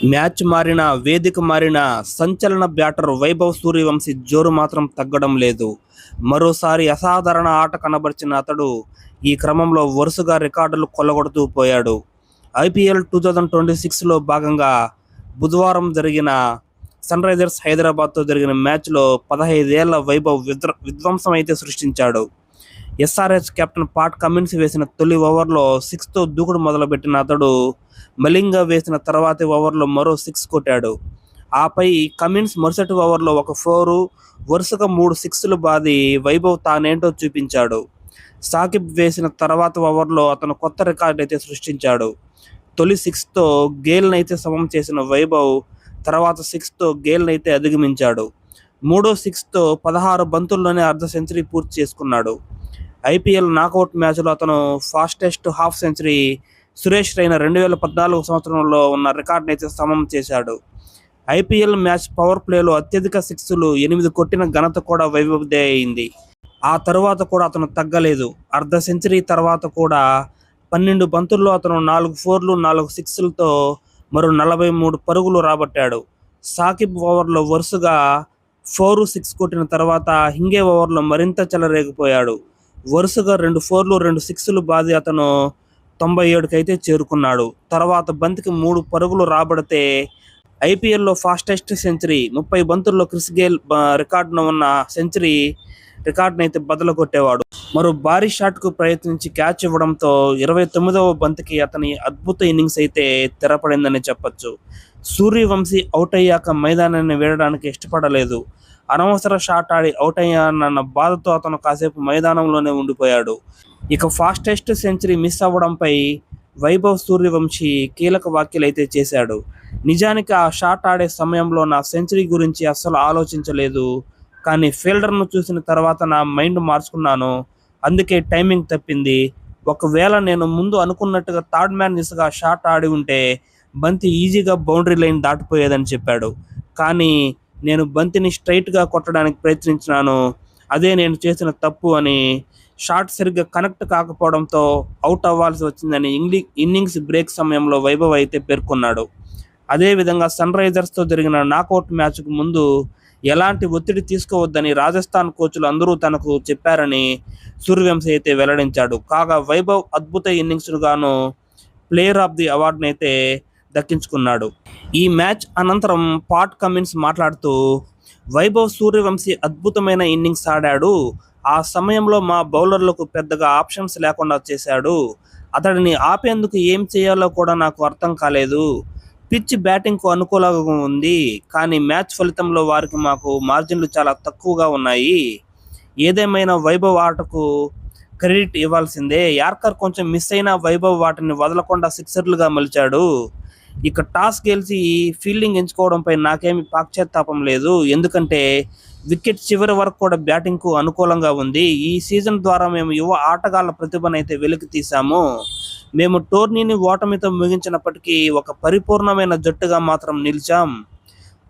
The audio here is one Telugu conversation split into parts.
మ్యాచ్ మారినా, వేదిక మారినా సంచలన బ్యాటర్ వైభవ్ సూర్యవంశీ జోరు మాత్రం తగ్గడం లేదు. మరోసారి అసాధారణ ఆట కనబరిచిన అతడు ఈ క్రమంలో వరుసగా రికార్డులు కొల్లగొడుతూ పోయాడు. ఐపీఎల్ 2026లో భాగంగా బుధవారం జరిగిన సన్ రైజర్స్ హైదరాబాద్తో జరిగిన మ్యాచ్లో 15 ఏళ్ల వైభవ్ విధ్వంసం అయితే సృష్టించాడు. ఎస్ఆర్హెచ్ కెప్టెన్ పాట్ కమిన్స్ వేసిన తొలి ఓవర్లో 6తో దూకుడు మొదలుపెట్టిన అతడు మలింగ వేసిన తర్వాతి ఓవర్లో మరో 6 కొట్టాడు. ఆపై కమిన్స్ మరుసటి ఓవర్లో ఒక 4, వరుసగా 3 6లు బాది వైభవ్ తానేంటో చూపించాడు. సాకిబ్ వేసిన తర్వాత ఓవర్లో అతను కొత్త రికార్డు అయితే సృష్టించాడు. తొలి 6తో గేల్నైతే సమం చేసిన వైభవ్ తర్వాత 6తో గేల్నైతే అధిగమించాడు. మూడో 6తో 16 బంతుల్లోనే అర్ధ సెంచరీ పూర్తి చేసుకున్నాడు. ఐపీఎల్ నాకౌట్ మ్యాచ్లో అతను fastest half century Suresh Raina 2014 సంవత్సరంలో ఉన్న రికార్డును అయితే సమం చేశాడు. ఐపీఎల్ మ్యాచ్ పవర్ ప్లేలో అత్యధిక 6లు 8 కొట్టిన ఘనత కూడా వైభవ్దే అయింది. ఆ తరువాత కూడా అతను తగ్గలేదు. అర్ధ సెంచరీ తర్వాత కూడా 12 బంతుల్లో అతను 4 4లు 4 6లతో మరో 43 పరుగులు రాబట్టాడు. సాకిబ్ ఓవర్లో వరుసగా 4, 6 కొట్టిన తర్వాత హింగే ఓవర్లో మరింత చెలరేగిపోయాడు. వరుసగా 2 4లు 2 6లు బాది అతను 97కి అయితే చేరుకున్నాడు. తర్వాత బంతికి 3 పరుగులు రాబడితే ఐపీఎల్లో ఫాస్టెస్ట్ సెంచరీ 30 బంతుల్లో క్రిస్ గేల్ రికార్డును ఉన్న సెంచరీ రికార్డును అయితే బదులు కొట్టేవాడు. మరో భారీ షాట్కు ప్రయత్నించి క్యాచ్ ఇవ్వడంతో 29వ బంతికి అతని అద్భుత ఇన్నింగ్స్ అయితే తెరపడిందని చెప్పొచ్చు. సూర్యవంశీ అవుట్ అయ్యాక మైదానాన్ని వీడడానికి ఇష్టపడలేదు. అనవసర షాట్ ఆడి అవుట్ అయ్యానన్న బాధతో అతను కాసేపు మైదానంలోనే ఉండిపోయాడు. ఇక ఫాస్టెస్ట్ సెంచరీ మిస్ అవ్వడంపై వైభవ్ సూర్యవంశీ కీలక వ్యాఖ్యలు అయితే చేశాడు. నిజానికి ఆ షాట్ ఆడే సమయంలో నా సెంచరీ గురించి అస్సలు ఆలోచించలేదు. కానీ ఫీల్డర్ను చూసిన తర్వాత నా మైండ్ మార్చుకున్నాను. అందుకే టైమింగ్ తప్పింది. ఒకవేళ నేను ముందు అనుకున్నట్టుగా థర్డ్ మ్యాన్ దిశగా షాట్ ఆడి ఉంటే బంతి ఈజీగా బౌండరీ లైన్ దాటిపోయేదని చెప్పాడు. కానీ నేను బంతిని స్ట్రైట్గా కొట్టడానికి ప్రయత్నించినాను. అదే నేను చేసిన తప్పు అని, షాట్ సరిగ్గా కనెక్ట్ కాకపోవడంతో అవుట్ అవ్వాల్సి వచ్చిందని ఇన్నింగ్స్ బ్రేక్ సమయంలో వైభవ్ అయితే పేర్కొన్నాడు. అదేవిధంగా సన్ రైజర్స్తో జరిగిన నాకౌట్ మ్యాచ్కు ముందు ఎలాంటి ఒత్తిడి తీసుకోవద్దని రాజస్థాన్ కోచ్లు అందరూ తనకు చెప్పారని సూర్యవంశీ అయితే వెల్లడించాడు. కాగా వైభవ్ అద్భుత ఇన్నింగ్స్ను గాను ప్లేయర్ ఆఫ్ ది అవార్డును అయితే దక్కించుకున్నాడు. ఈ మ్యాచ్ అనంతరం పాట్ కమిన్స్ మాట్లాడుతూ, వైభవ్ సూర్యవంశీ అద్భుతమైన ఇన్నింగ్స్ ఆడాడు. ఆ సమయంలో మా బౌలర్లకు పెద్దగా ఆప్షన్స్ లేకుండా చేశాడు. అతడిని ఆపేందుకు ఏం చేయాలో కూడా నాకు అర్థం కాలేదు. పిచ్ బ్యాటింగ్కు అనుకూలంగా ఉంది, కానీ మ్యాచ్ ఫలితంలో మాకు మార్జిన్లు చాలా తక్కువగా ఉన్నాయి. ఏదేమైనా వైభవ్ ఆటకు క్రెడిట్ ఇవ్వాల్సిందే. యార్కర్ కొంచెం మిస్ అయినా వైభవ్ వాటిని వదలకుండా సిక్సర్లుగా మలిచాడు. ఇక టాస్ గెలిచి ఫీల్డింగ్ ఎంచుకోవడంపై నాకేమీ పాశ్చాత్తాపం లేదు. ఎందుకంటే వికెట్ చివరి వరకు కూడా బ్యాటింగ్కు అనుకూలంగా ఉంది. ఈ సీజన్ ద్వారా మేము యువ ఆటగాళ్ల ప్రతిభనైతే వెలికి తీశాము. మేము టోర్నీని ఓటమితో ముగించినప్పటికీ ఒక పరిపూర్ణమైన జట్టుగా మాత్రం నిలిచాం.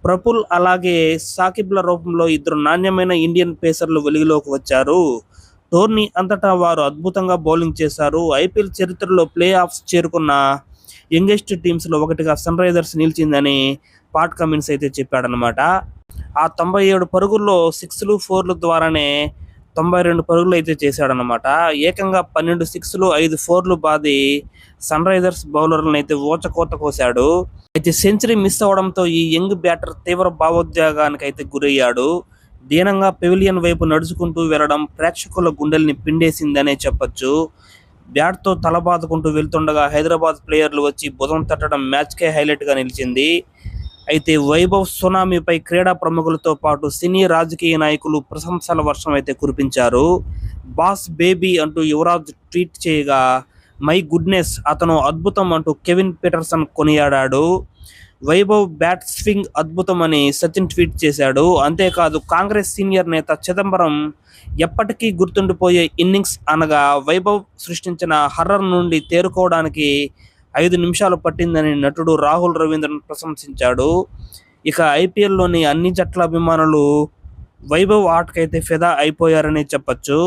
ప్రఫుల్ అలాగే సాకిబ్ల రూపంలో 2 నాణ్యమైన ఇండియన్ పేసర్లు వెలుగులోకి వచ్చారు. టోర్నీ అంతటా వారు అద్భుతంగా బౌలింగ్ చేశారు. ఐపీఎల్ చరిత్రలో ప్లే ఆఫ్స్ చేరుకున్న యంగెస్ట్ టీమ్స్లో ఒకటిగా సన్ రైజర్స్ నిలిచిందని పాట్ కమిన్స్ అయితే చెప్పాడనమాట. ఆ 97 పరుగుల్లో 6లు 4ల ద్వారానే 92 పరుగులు అయితే చేశాడనమాట. ఏకంగా 12 6లు 5 4లు బాది సన్ రైజర్స్ బౌలర్లను అయితే ఊచకోత కోశాడు. అయితే సెంచరీ మిస్ అవడంతో ఈ యంగ్ బ్యాటర్ తీవ్ర భావోద్వేగానికి అయితే గురయ్యాడు. దీనంగా పెవిలియన్ వైపు నడుచుకుంటూ వెళ్లడం ప్రేక్షకుల గుండెల్ని పిండేసిందనే చెప్పొచ్చు. బ్యాట్తో తలబాదుకుంటూ వెళ్తుండగా హైదరాబాద్ ప్లేయర్లు వచ్చి బుధం తట్టడం మ్యాచ్కే హైలైట్గా నిలిచింది. అయితే వైభవ్ సునామీపై క్రీడా ప్రముఖులతో పాటు సినీ రాజకీయ నాయకులు ప్రశంసల వర్షం అయితే కురిపించారు. బాస్ బేబీ అంటూ యువరాజ్ ట్వీట్ చేయగా, మై గుడ్నెస్ అతను అద్భుతం అంటూ కెవిన్ పీటర్సన్ కొనియాడాడు. వైభవ్ బ్యాట్ స్వింగ్ అద్భుతం అని సచిన్ ట్వీట్ చేశాడు. అంతేకాదు కాంగ్రెస్ సీనియర్ నేత చిదంబరం ఎప్పటికీ గుర్తుండిపోయే ఇన్నింగ్స్ అనగా వైభవ్ సృష్టించిన హర్రర్ నుండి తేరుకోవడానికి 5 నిమిషాలు పట్టిందని నటుడు రాహుల్ రవీంద్రన్ ప్రశంసించాడు. ఇక ఐపీఎల్లోని అన్ని జట్ల అభిమానులు వైభవ్ ఆటకైతే ఫిదా అయిపోయారని చెప్పచ్చు.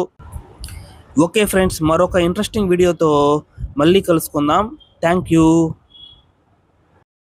ఓకే ఫ్రెండ్స్, మరొక ఇంట్రెస్టింగ్ వీడియోతో మళ్ళీ కలుసుకుందాం. Thank you.